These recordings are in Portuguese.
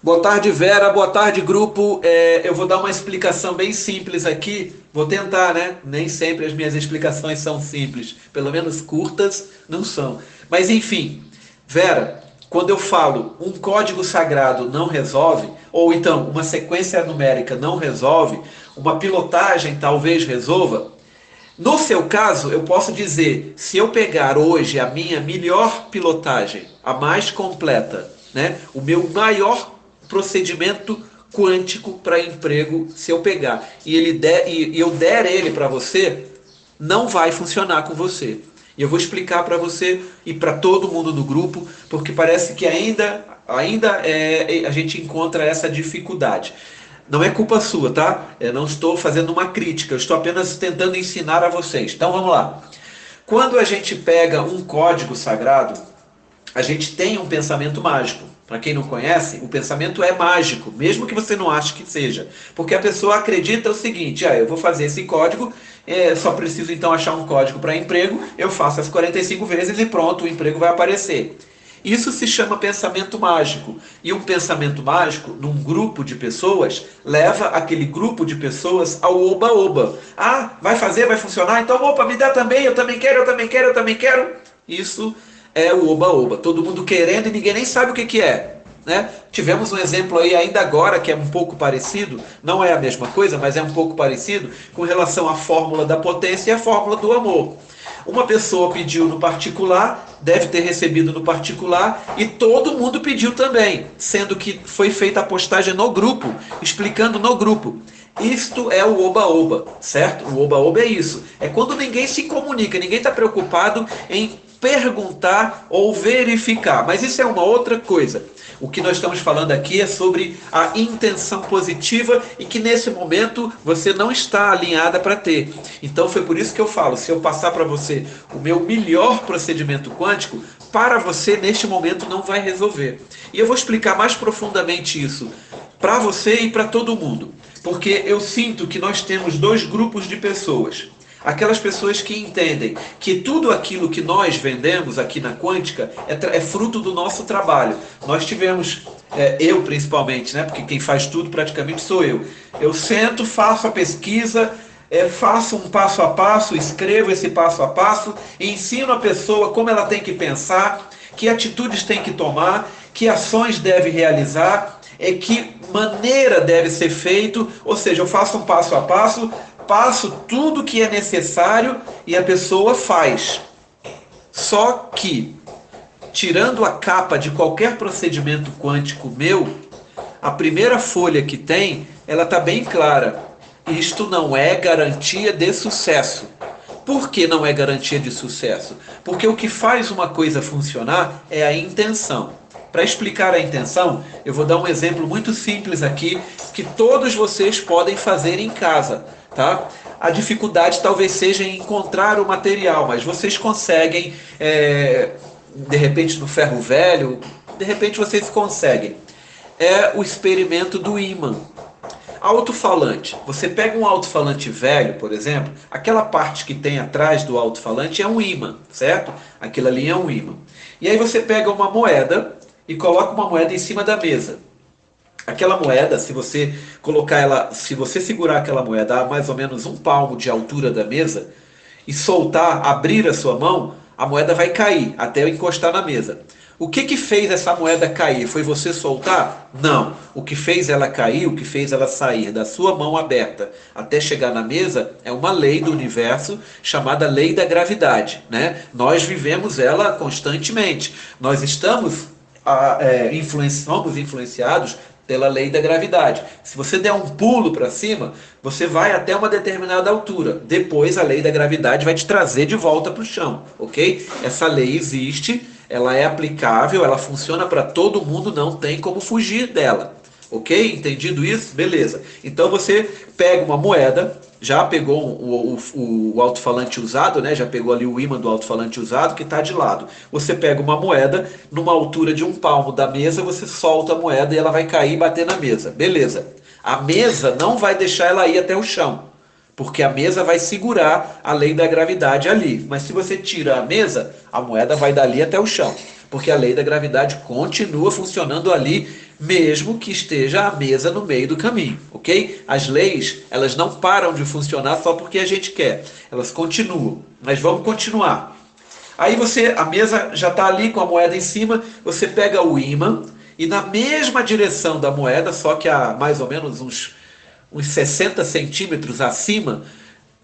Boa tarde, Vera. Boa tarde, grupo. Eu vou dar uma explicação bem simples aqui. Vou tentar, né? Nem sempre as minhas explicações são simples. Pelo menos curtas, não são. Mas, enfim, Vera, quando eu falo um código sagrado não resolve, ou então uma sequência numérica não resolve, uma pilotagem talvez resolva, no seu caso, eu posso dizer, se eu pegar hoje a minha melhor pilotagem, a mais completa, né, o meu maior procedimento quântico para emprego, se eu pegar e eu der ele para você, não vai funcionar com você. E eu vou explicar para você e para todo mundo do grupo, porque parece que a gente encontra essa dificuldade. Não é culpa sua, tá? Eu não estou fazendo uma crítica, eu estou apenas tentando ensinar a vocês. Então vamos lá. Quando a gente pega um código sagrado, a gente tem um pensamento mágico. Para quem não conhece, o pensamento é mágico, mesmo que você não ache que seja. Porque a pessoa acredita o seguinte: eu vou fazer esse código, só preciso então achar um código para emprego, eu faço as 45 vezes e pronto, o emprego vai aparecer. Isso se chama pensamento mágico. E um pensamento mágico, num grupo de pessoas, leva aquele grupo de pessoas ao oba-oba. Ah, vai fazer, vai funcionar? Então, opa, me dá também, eu também quero, eu também quero, eu também quero. Isso é o oba-oba. Todo mundo querendo e ninguém nem sabe o que que é. Né? Tivemos um exemplo aí ainda agora que é um pouco parecido, não é a mesma coisa, mas é um pouco parecido com relação à fórmula da potência e à fórmula do amor. Uma pessoa pediu no particular, deve ter recebido no particular, e todo mundo pediu também, sendo que foi feita a postagem no grupo, explicando no grupo. Isto é o oba-oba, certo? O oba-oba é isso. É quando ninguém se comunica, ninguém está preocupado em perguntar ou verificar. Mas isso é uma outra coisa. O que nós estamos falando aqui é sobre a intenção positiva e que nesse momento você não está alinhada para ter. Então foi por isso que eu falo, se eu passar para você o meu melhor procedimento quântico, para você neste momento não vai resolver. E eu vou explicar mais profundamente isso para você e para todo mundo. Porque eu sinto que nós temos dois grupos de pessoas. Aquelas pessoas que entendem que tudo aquilo que nós vendemos aqui na Quântica é fruto do nosso trabalho. Nós tivemos, eu principalmente, né, porque quem faz tudo praticamente sou eu. Eu sento, faço a pesquisa, faço um passo a passo, escrevo esse passo a passo, e ensino a pessoa como ela tem que pensar, que atitudes tem que tomar, que ações deve realizar, que maneira deve ser feito, ou seja, eu faço um passo a passo tudo que é necessário e a pessoa faz. Só que, tirando a capa de qualquer procedimento quântico meu, a primeira folha que tem, ela está bem clara. Isto não é garantia de sucesso. Por que não é garantia de sucesso? Porque o que faz uma coisa funcionar é a intenção. Para explicar a intenção, eu vou dar um exemplo muito simples aqui que todos vocês podem fazer em casa, tá? A dificuldade talvez seja em encontrar o material, mas vocês conseguem, de repente no ferro velho, de repente vocês conseguem. É o experimento do ímã. Alto-falante. Você pega um alto-falante velho, por exemplo, aquela parte que tem atrás do alto-falante é um ímã, certo? Aquilo ali é um ímã. E aí você pega uma moeda e coloca uma moeda em cima da mesa. Aquela moeda, se você colocar ela, se você segurar aquela moeda a mais ou menos um palmo de altura da mesa e soltar, abrir a sua mão, a moeda vai cair até eu encostar na mesa. O que que fez essa moeda cair? Foi você soltar? Não. O que fez ela cair, o que fez ela sair da sua mão aberta até chegar na mesa é uma lei do universo chamada lei da gravidade, né? Nós vivemos ela constantemente. Nós estamos somos influenciados pela lei da gravidade. Se você der um pulo para cima, você vai até uma determinada altura. Depois a lei da gravidade vai te trazer de volta para o chão, ok? Essa lei existe, ela é aplicável, ela funciona para todo mundo, não tem como fugir dela. Ok? Entendido isso? Beleza. Então você pega uma moeda, já pegou o alto-falante usado, né? Já pegou ali o ímã do alto-falante usado que está de lado. Você pega uma moeda, numa altura de um palmo da mesa, você solta a moeda e ela vai cair e bater na mesa. Beleza. A mesa não vai deixar ela ir até o chão, porque a mesa vai segurar a lei da gravidade ali. Mas se você tira a mesa, a moeda vai dali até o chão. porque a lei da gravidade continua funcionando ali, mesmo que esteja a mesa no meio do caminho, ok? As leis, elas não param de funcionar só porque a gente quer, elas continuam, mas vamos continuar. Aí a mesa já está ali com a moeda em cima, você pega o ímã e na mesma direção da moeda, só que a mais ou menos uns 60 centímetros acima,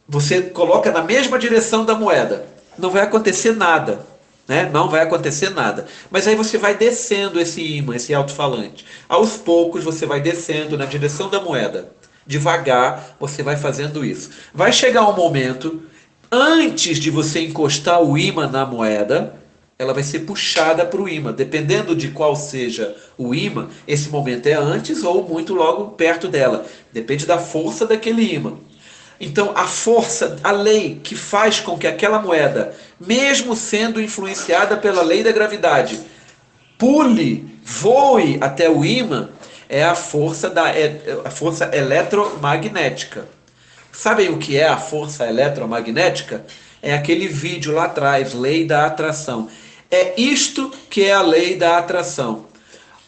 você coloca na mesma direção da moeda. Não vai acontecer nada, né? Não vai acontecer nada. Mas aí você vai descendo esse ímã, esse alto-falante. Aos poucos você vai descendo na direção da moeda. Devagar você vai fazendo isso. Vai chegar um momento, antes de você encostar o ímã na moeda, ela vai ser puxada para o ímã. Dependendo de qual seja o ímã, esse momento é antes ou muito logo perto dela. Depende da força daquele ímã. Então, a força, a lei que faz com que aquela moeda, mesmo sendo influenciada pela lei da gravidade, pule, voe até o ímã, é a força eletromagnética. Sabem o que é a força eletromagnética? É aquele vídeo lá atrás, lei da atração. É isto que é a lei da atração.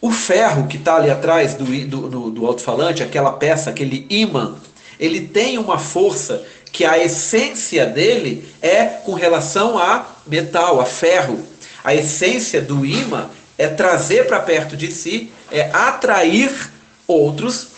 O ferro que está ali atrás do alto-falante, aquela peça, aquele ímã, ele tem uma força que a essência dele é com relação a metal, a ferro. A essência do ímã é trazer para perto de si, é atrair outros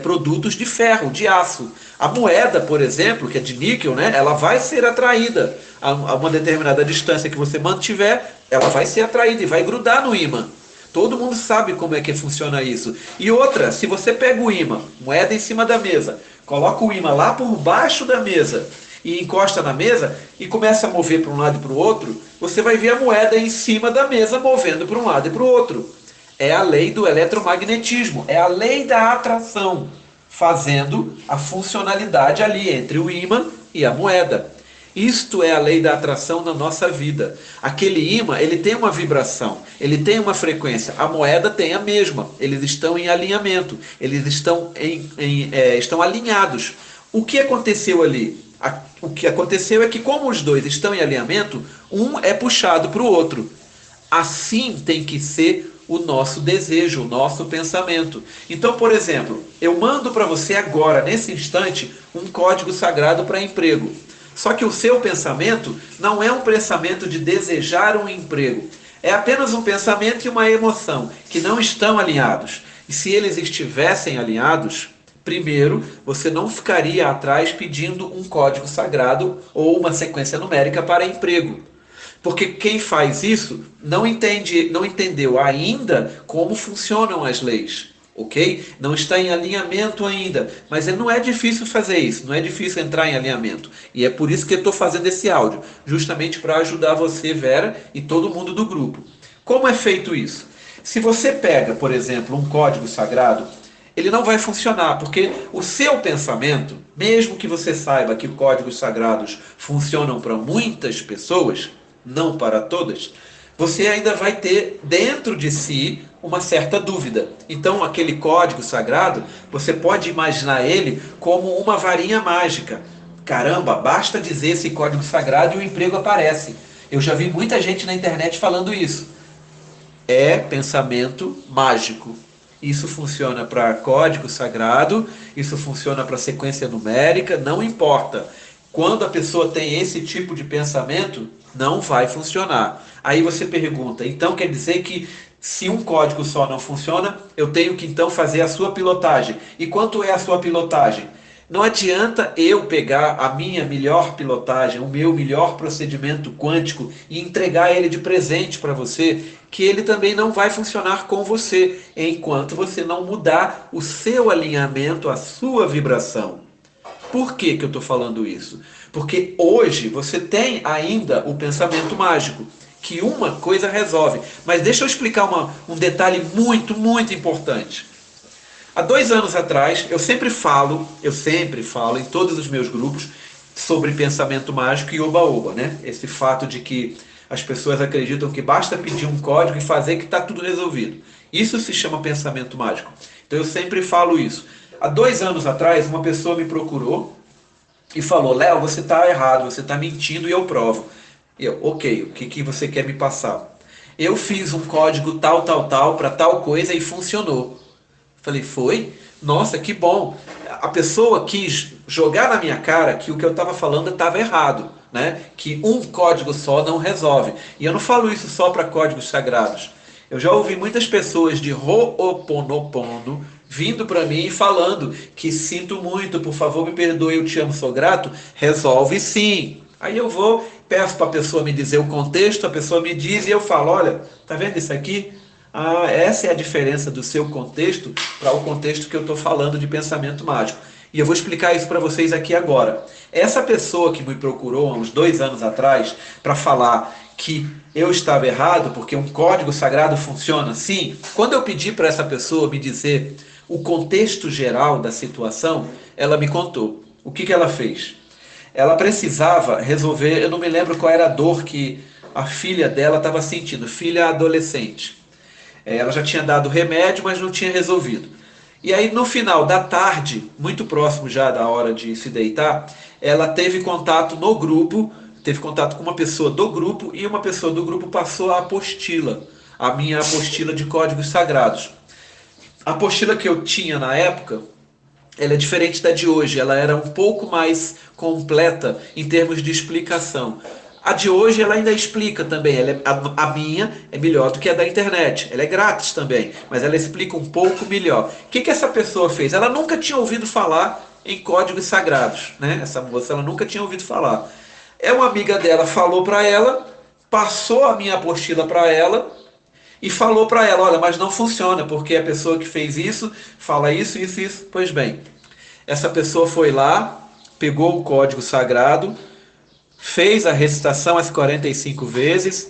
produtos de ferro, de aço. A moeda, por exemplo, que é de níquel, né, ela vai ser atraída a uma determinada distância que você mantiver, ela vai ser atraída e vai grudar no ímã. Todo mundo sabe como é que funciona isso. E outra, se você pega o ímã, moeda em cima da mesa, coloca o ímã lá por baixo da mesa e encosta na mesa e começa a mover para um lado e para o outro, você vai ver a moeda em cima da mesa movendo para um lado e para o outro. É a lei do eletromagnetismo, é a lei da atração, fazendo a funcionalidade ali entre o ímã e a moeda. Isto é a lei da atração na nossa vida. Aquele ímã, ele tem uma vibração, ele tem uma frequência. A moeda tem a mesma. Eles estão em alinhamento, eles estão alinhados. O que aconteceu ali? O que aconteceu é que, como os dois estão em alinhamento, um é puxado para o outro. Assim tem que ser o nosso desejo, o nosso pensamento. Então, por exemplo, eu mando para você agora, nesse instante, um código sagrado para emprego. Só que o seu pensamento não é um pensamento de desejar um emprego. É apenas um pensamento e uma emoção que não estão alinhados. E se eles estivessem alinhados, primeiro, você não ficaria atrás pedindo um código sagrado ou uma sequência numérica para emprego. Porque quem faz isso não entendeu ainda como funcionam as leis. Ok? Não está em alinhamento ainda, mas não é difícil fazer isso, não é difícil entrar em alinhamento. E é por isso que eu estou fazendo esse áudio, justamente para ajudar você, Vera, e todo mundo do grupo. Como é feito isso? Se você pega, por exemplo, um código sagrado, ele não vai funcionar, porque o seu pensamento, mesmo que você saiba que códigos sagrados funcionam para muitas pessoas, não para todas, você ainda vai ter dentro de si uma certa dúvida. Então, aquele código sagrado, você pode imaginar ele como uma varinha mágica. Caramba, basta dizer esse código sagrado e o emprego aparece. Eu já vi muita gente na internet falando isso. É pensamento mágico. Isso funciona para código sagrado, isso funciona para sequência numérica, não importa. Quando a pessoa tem esse tipo de pensamento, não vai funcionar. Aí você pergunta, então quer dizer que se um código só não funciona, eu tenho que então fazer a sua pilotagem. E quanto é a sua pilotagem? Não adianta eu pegar a minha melhor pilotagem, o meu melhor procedimento quântico e entregar ele de presente para você, que ele também não vai funcionar com você, enquanto você não mudar o seu alinhamento, a sua vibração. Por que eu estou falando isso? Porque hoje você tem ainda o pensamento mágico, que uma coisa resolve. Mas deixa eu explicar um detalhe muito, muito importante. Há 2 anos atrás, eu sempre falo em todos os meus grupos sobre pensamento mágico e oba-oba, né? Esse fato de que as pessoas acreditam que basta pedir um código e fazer que está tudo resolvido. Isso se chama pensamento mágico. Então eu sempre falo isso. Há 2 anos atrás, uma pessoa me procurou e falou, Léo, você está errado, você está mentindo e eu provo. E eu, ok, o que você quer me passar? eu fiz um código tal, tal, tal, para tal coisa e funcionou. Falei, foi? Nossa, que bom. A pessoa quis jogar na minha cara que o que eu estava falando estava errado, né? Que um código só não resolve. E eu não falo isso só para códigos sagrados. Eu já ouvi muitas pessoas de Ho'oponopono vindo para mim e falando que sinto muito, por favor me perdoe, eu te amo, sou grato. Resolve sim. Aí eu vou, peço para a pessoa me dizer o contexto, a pessoa me diz e eu falo, olha, tá vendo isso aqui? Ah, essa é a diferença do seu contexto para o contexto que eu estou falando de pensamento mágico. E eu vou explicar isso para vocês aqui agora. Essa pessoa que me procurou há uns 2 anos atrás para falar que eu estava errado porque um código sagrado funciona assim, quando eu pedi para essa pessoa me dizer o contexto geral da situação, ela me contou. O que ela fez? Ela precisava resolver, eu não me lembro qual era a dor que a filha dela estava sentindo, filha adolescente. Ela já tinha dado remédio, mas não tinha resolvido. E aí, no final da tarde, muito próximo já da hora de se deitar, ela teve contato no grupo, teve contato com uma pessoa do grupo, e uma pessoa do grupo passou a apostila, a minha apostila de códigos sagrados. A apostila que eu tinha na época, ela é diferente da de hoje, ela era um pouco mais completa em termos de explicação. A de hoje ela ainda explica também, a minha é melhor do que a da internet, ela é grátis também, mas ela explica um pouco melhor. O que essa pessoa fez? Ela nunca tinha ouvido falar em códigos sagrados, né? Essa moça ela nunca tinha ouvido falar. Uma amiga dela falou para ela, passou a minha apostila para ela, e falou para ela, olha, mas não funciona, porque a pessoa que fez isso, fala isso, isso, isso. Pois bem, essa pessoa foi lá, pegou o código sagrado, fez a recitação as 45 vezes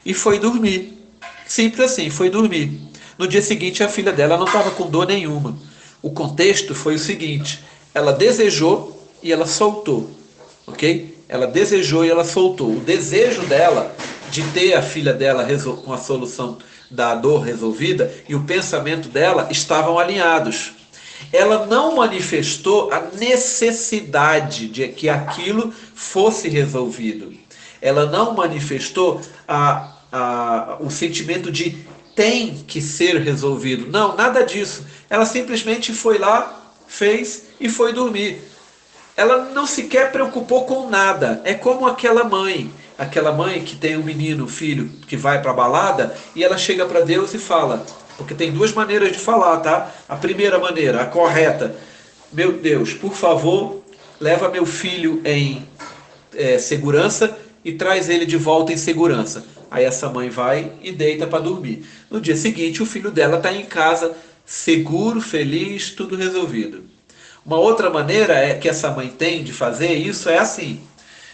e foi dormir. Simples assim, foi dormir. No dia seguinte, a filha dela não estava com dor nenhuma. O contexto foi o seguinte, ela desejou e ela soltou, ok? Ela desejou e ela soltou. O desejo dela de ter a filha dela com a solução da dor resolvida e o pensamento dela estavam alinhados. Ela não manifestou a necessidade de que aquilo fosse resolvido. Ela não manifestou o sentimento de tem que ser resolvido. Não, nada disso. Ela simplesmente foi lá, fez e foi dormir. Ela não sequer preocupou com nada. É como aquela mãe que tem um menino, um filho, que vai para a balada e ela chega para Deus e fala, porque tem duas maneiras de falar, tá? A primeira maneira, a correta, meu Deus, por favor, leva meu filho em segurança e traz ele de volta em segurança. Aí essa mãe vai e deita para dormir. No dia seguinte, o filho dela está em casa, seguro, feliz, tudo resolvido. Uma outra maneira que essa mãe tem de fazer isso é assim,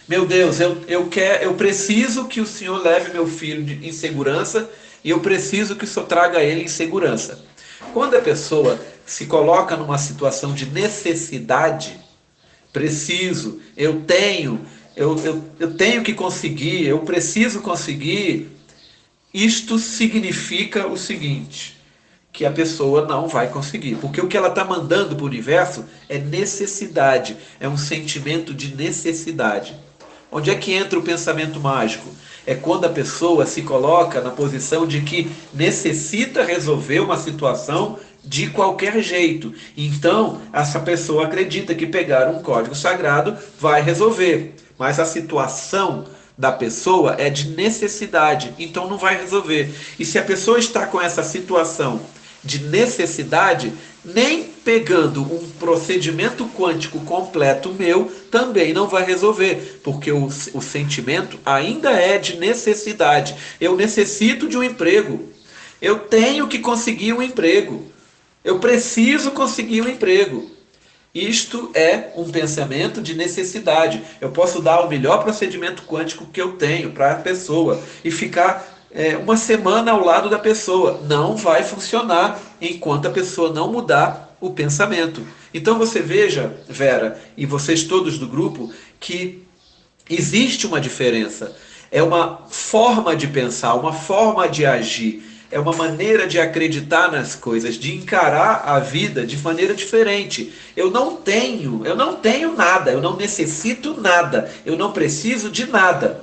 meu Deus, eu preciso que o Senhor leve meu filho em segurança e eu preciso que o Senhor traga ele em segurança. Quando a pessoa se coloca numa situação de necessidade, preciso, eu tenho que conseguir, eu preciso conseguir, isto significa o seguinte, que a pessoa não vai conseguir. Porque o que ela está mandando para o universo é necessidade, é um sentimento de necessidade. Onde é que entra o pensamento mágico? É quando a pessoa se coloca na posição de que necessita resolver uma situação de qualquer jeito. Então, essa pessoa acredita que pegar um código sagrado vai resolver. Mas a situação da pessoa é de necessidade, então não vai resolver. E se a pessoa está com essa situação de necessidade, nem pegando um procedimento quântico completo meu, também não vai resolver, porque o sentimento ainda é de necessidade. Eu necessito de um emprego, eu tenho que conseguir um emprego, eu preciso conseguir um emprego. Isto é um pensamento de necessidade. Eu posso dar o melhor procedimento quântico que eu tenho para a pessoa e ficar uma semana ao lado da pessoa. Não vai funcionar enquanto a pessoa não mudar o pensamento. Então você veja, Vera, e vocês todos do grupo, que existe uma diferença. É uma forma de pensar, uma forma de agir. É uma maneira de acreditar nas coisas, de encarar a vida de maneira diferente. Eu não tenho nada, eu não necessito nada, eu não preciso de nada.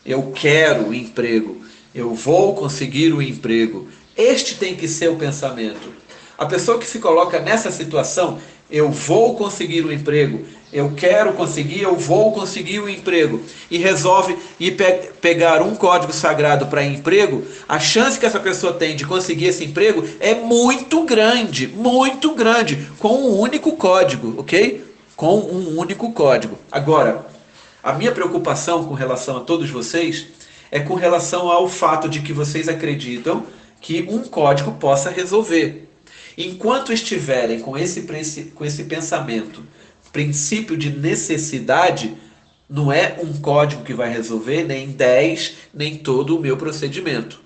Eu quero emprego, Eu vou conseguir um emprego. Este tem que ser o pensamento. A pessoa que se coloca nessa situação, eu vou conseguir um emprego, eu quero conseguir, eu vou conseguir um emprego, e resolve ir pegar um código sagrado para emprego, a chance que essa pessoa tem de conseguir esse emprego é muito grande, com um único código, ok? Com um único código. Agora, a minha preocupação com relação a todos vocês é com relação ao fato de que vocês acreditam que um código possa resolver. Enquanto estiverem com esse pensamento, princípio de necessidade, não é um código que vai resolver nem 10, nem todo o meu procedimento.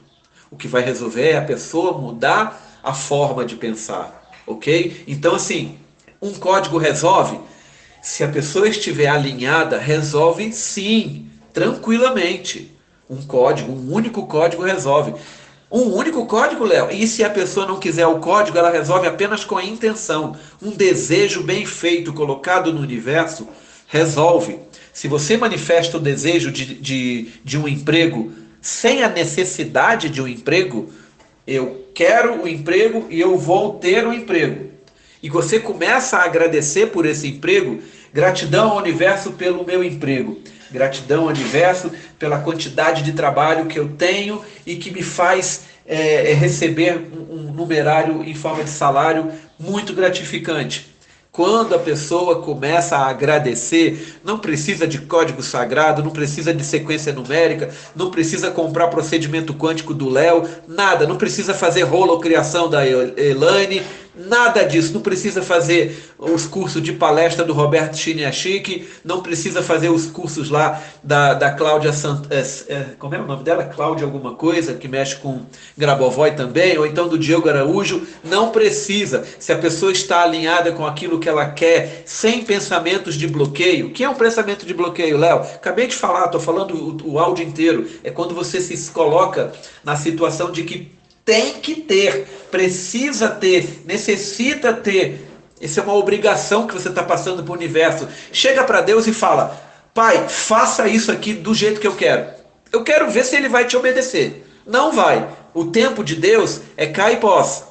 O que vai resolver é a pessoa mudar a forma de pensar, ok? Então, assim, um código resolve? Se a pessoa estiver alinhada, resolve sim, tranquilamente. Um único código resolve. Um único código, Léo. E se a pessoa não quiser o código, ela resolve apenas com a intenção. Um desejo bem feito, colocado no universo, resolve. Se você manifesta o desejo de um emprego sem a necessidade de um emprego, eu quero o emprego e eu vou ter o emprego. E você começa a agradecer por esse emprego, gratidão ao universo pelo meu emprego. Gratidão ao universo pela quantidade de trabalho que eu tenho e que me faz receber um numerário em forma de salário muito gratificante. Quando a pessoa começa a agradecer, não precisa de código sagrado, não precisa de sequência numérica, não precisa comprar procedimento quântico do Léo, nada, não precisa fazer holocriação da Elaine, nada disso, não precisa fazer os cursos de palestra do Roberto Chiniachik, não precisa fazer os cursos lá da Cláudia como é o nome dela? Cláudia alguma coisa, que mexe com Grabovoi também, ou então do Diego Araújo, não precisa. Se a pessoa está alinhada com aquilo que ela quer, sem pensamentos de bloqueio. O que é um pensamento de bloqueio, Léo? Acabei de falar, estou falando o áudio inteiro. É quando você se coloca na situação de que tem que ter, precisa ter, necessita ter. Isso é uma obrigação que você está passando para o universo. Chega para Deus e fala: Pai, faça isso aqui do jeito que eu quero. Eu quero ver se ele vai te obedecer. Não vai. O tempo de Deus é Kairos.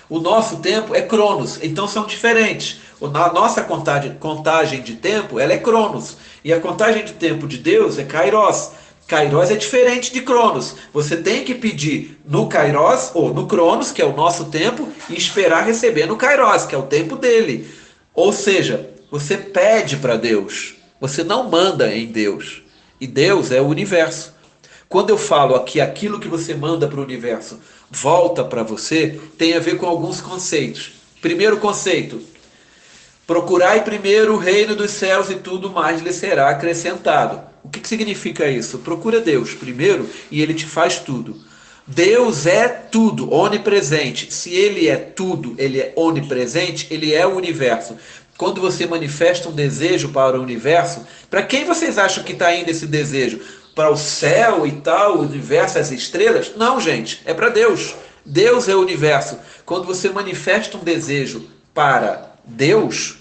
O nosso tempo é Cronos. Então são diferentes. A nossa contagem de tempo ela é Cronos. E a contagem de tempo de Deus é Kairos. Kairos é diferente de Cronos. Você tem que pedir no Kairos ou no Cronos, que é o nosso tempo, e esperar receber no Kairos, que é o tempo dele. Ou seja, você pede para Deus. Você não manda em Deus. E Deus é o universo. Quando eu falo aqui aquilo que você manda para o universo volta para você, tem a ver com alguns conceitos. Primeiro conceito: procurai primeiro o reino dos céus e tudo mais lhe será acrescentado. O que significa isso? Procura Deus primeiro e ele te faz tudo. Deus é tudo, onipresente. Se ele é tudo, ele é onipresente, ele é o universo. Quando você manifesta um desejo para o universo, para quem vocês acham que está indo esse desejo? Para o céu e tal, o universo, as estrelas? Não, gente, é para Deus. Deus é o universo. Quando você manifesta um desejo para Deus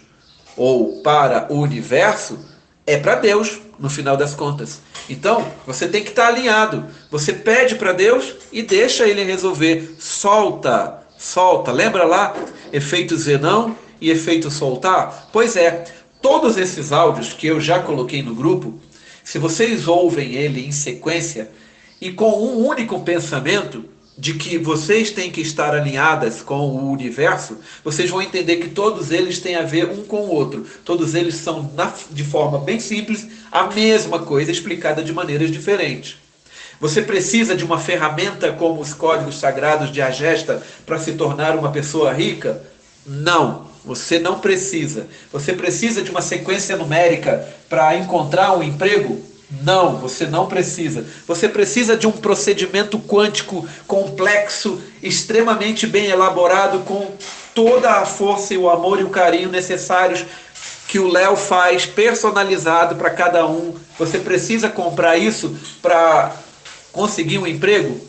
ou para o universo, é para Deus, no final das contas. Então, você tem que estar alinhado. Você pede para Deus e deixa ele resolver. Solta, solta. Lembra lá? Efeito Zenão e efeito soltar? Pois é, todos esses áudios que eu já coloquei no grupo, se vocês ouvem ele em sequência e com um único pensamento de que vocês têm que estar alinhadas com o universo, vocês vão entender que todos eles têm a ver um com o outro. Todos eles são, de forma bem simples, a mesma coisa explicada de maneiras diferentes. Você precisa de uma ferramenta como os códigos sagrados de Agesta para se tornar uma pessoa rica? Não, você não precisa. Você precisa de uma sequência numérica para encontrar um emprego? Não, você não precisa. Você precisa de um procedimento quântico complexo, extremamente bem elaborado, com toda a força e o amor e o carinho necessários que o Léo faz, personalizado para cada um. Você precisa comprar isso para conseguir um emprego?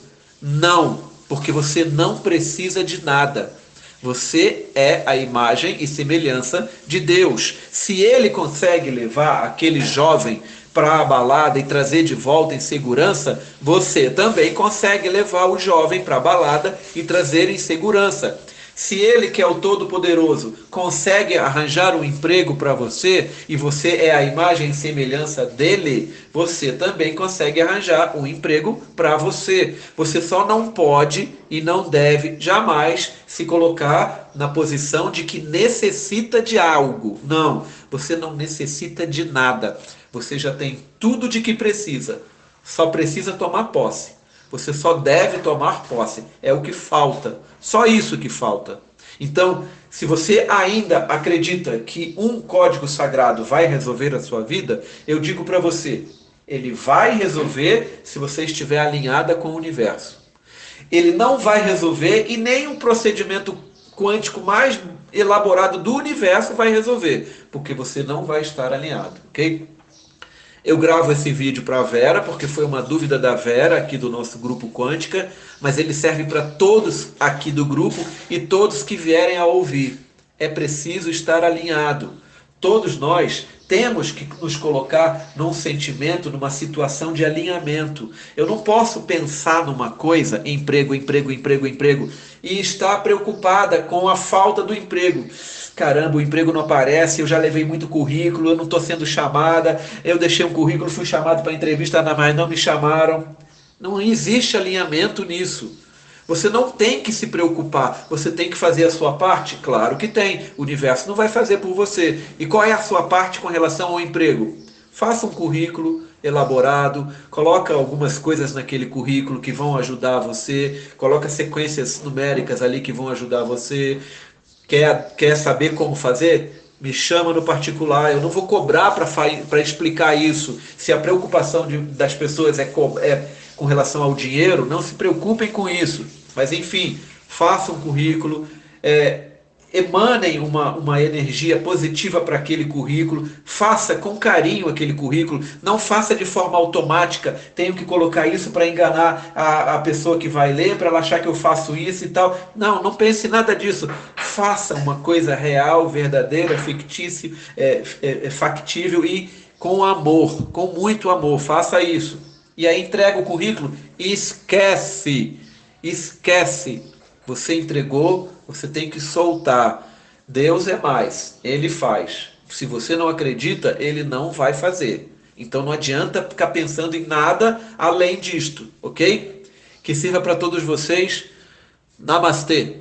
Não, porque você não precisa de nada. Você é a imagem e semelhança de Deus. Se ele consegue levar aquele jovem para a balada e trazer de volta em segurança, você também consegue levar o jovem para a balada e trazer em segurança. Se ele, que é o Todo-Poderoso, consegue arranjar um emprego para você e você é a imagem e semelhança dele, você também consegue arranjar um emprego para você. Você só não pode e não deve jamais se colocar na posição de que necessita de algo. Não, você não necessita de nada. Você já tem tudo de que precisa. Só precisa tomar posse. Você só deve tomar posse. É o que falta. Só isso que falta. Então, se você ainda acredita que um código sagrado vai resolver a sua vida, eu digo para você, ele vai resolver se você estiver alinhada com o universo. Ele não vai resolver e nem um procedimento quântico mais elaborado do universo vai resolver, porque você não vai estar alinhado, ok? Eu gravo esse vídeo para a Vera, porque foi uma dúvida da Vera aqui do nosso grupo Quântica, mas ele serve para todos aqui do grupo e todos que vierem a ouvir. É preciso estar alinhado. Todos nós temos que nos colocar num sentimento, numa situação de alinhamento. Eu não posso pensar numa coisa, emprego, emprego, emprego, emprego, e estar preocupada com a falta do emprego. Caramba, o emprego não aparece, eu já levei muito currículo, eu não estou sendo chamada, eu deixei um currículo, fui chamado para entrevista, mas não me chamaram. Não existe alinhamento nisso. Você não tem que se preocupar, você tem que fazer a sua parte? Claro que tem, o universo não vai fazer por você. E qual é a sua parte com relação ao emprego? Faça um currículo elaborado, coloca algumas coisas naquele currículo que vão ajudar você, coloca sequências numéricas ali que vão ajudar você. Quer saber como fazer? Me chama no particular, eu não vou cobrar para explicar isso. Se a preocupação das pessoas é com relação ao dinheiro, não se preocupem com isso. Mas enfim, façam um currículo, emanem uma energia positiva para aquele currículo, faça com carinho aquele currículo, não faça de forma automática, tenho que colocar isso para enganar a pessoa que vai ler, para ela achar que eu faço isso e tal. Não, não pense nada disso. Faça uma coisa real, verdadeira, fictícia, factível e com amor, com muito amor, faça isso. E aí entrega o currículo e esquece. Você entregou, você tem que soltar. Deus é mais, Ele faz. Se você não acredita, Ele não vai fazer. Então não adianta ficar pensando em nada além disto, ok? Que sirva para todos vocês. Namastê.